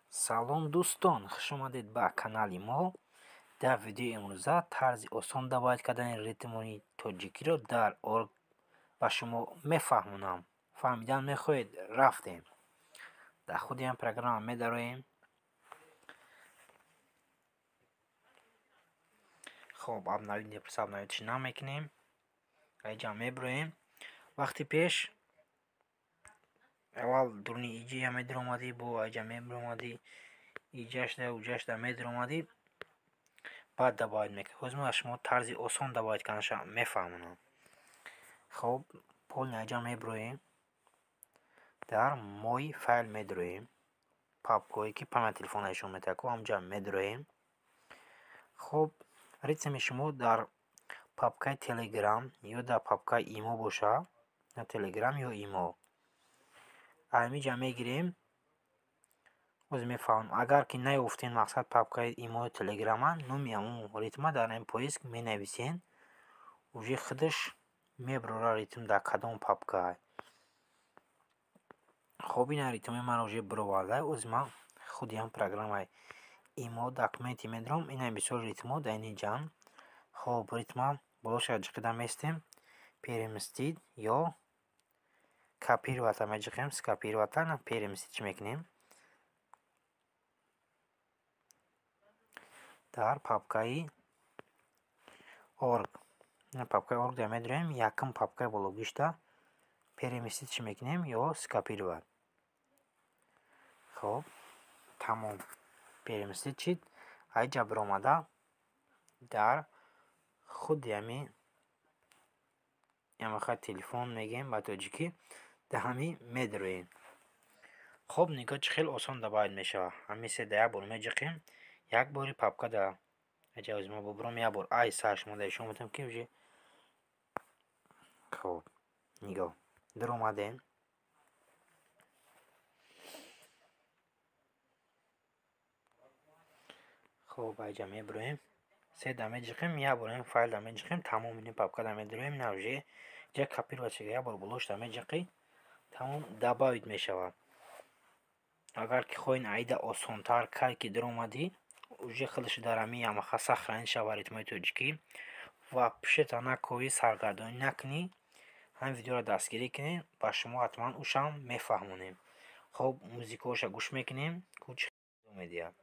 салом дӯстон, хуш омадед ба канали мо. Дар видеои имрӯза тарзи осон давайд кардани ритмони тоҷикиро дар орг ба шумо мефаҳмонам. фаҳмидан мехоҳед? Рафтем. дар худи ҳам программа медароем. хоб абнавидши намекунем. айҷа меброем. вақти пеш аввал дуруни иҷия медиромадӣ, бо айҷа мебромадӣ, иҷашда уҷашда медиромадӣ, баъд давайд мекунем. ҳозир ба шумо тарзи осон давайд карданаша мефаҳмонам. хоб полни айҷа меброем. дар мои файл медироем. папкое ки памяти телефона нишон метавад, ҳамҷа медироем. хоб ритми шумо дар папкаи телеграм ё дар папкаи имо бошад, ё телеграм ё имо. ҳаминҷа мегирем. ҳозир мефаҳмам. агар ки наёфтем мақсад папкаи имо ё телеграма, номи ҳамон ритма дар ин поиск менависен. уже худаш мебарад ритм дар кадом папка. хоб ин ритмои маро уже бароварда. ҳозир ман худи ҳам программаи имо документи медиром. ин бисёр ритмо дар ин ҷамъ. хоб ритма болоша ҷиқида местем. переместид ё копировата меҷиқем. скопировата переместид чӣ мекунем. дар папкаи орг. папкаи орг дар медироем. якум папкаи бологишта переместид чӣ мекунем ё скопироват. хоб тамом. переместид чид айҷа биромада дар худи ҳамин телефон мегем ба тоҷикӣ дар ҳамин медироем. хоб нигоҳ чӣ хеле осон давайд мешавад. ҳамин се дар як бор меҷиқем. як бори папка дар айҷа ҳозир мо бубурам як бор ай сар шумо дар нишон медиҳам ки уже хоб нигоҳ диромадем. хоб айҷа меброем. се дар меҷиқем. як бор ин файл дар меҷиқем. тамом ин папка дар медироем. ин уже ҷа копировать шуда як бор болош дар меҷиқӣ. тамом добавид мешавад. агар ки хоҳем аида осонтар кай ки диромадӣ, уже худаш дар ҳамин ямаха сохранид шавад ритмои тоҷикӣ ва пушета накоӣ, саргардонӣ накунӣ. ҳамин видеоро дастгирӣ кунед. ба шумо ҳатман ушам мефаҳмонем. хоб музикаоша гӯш мекунем. медиҳад.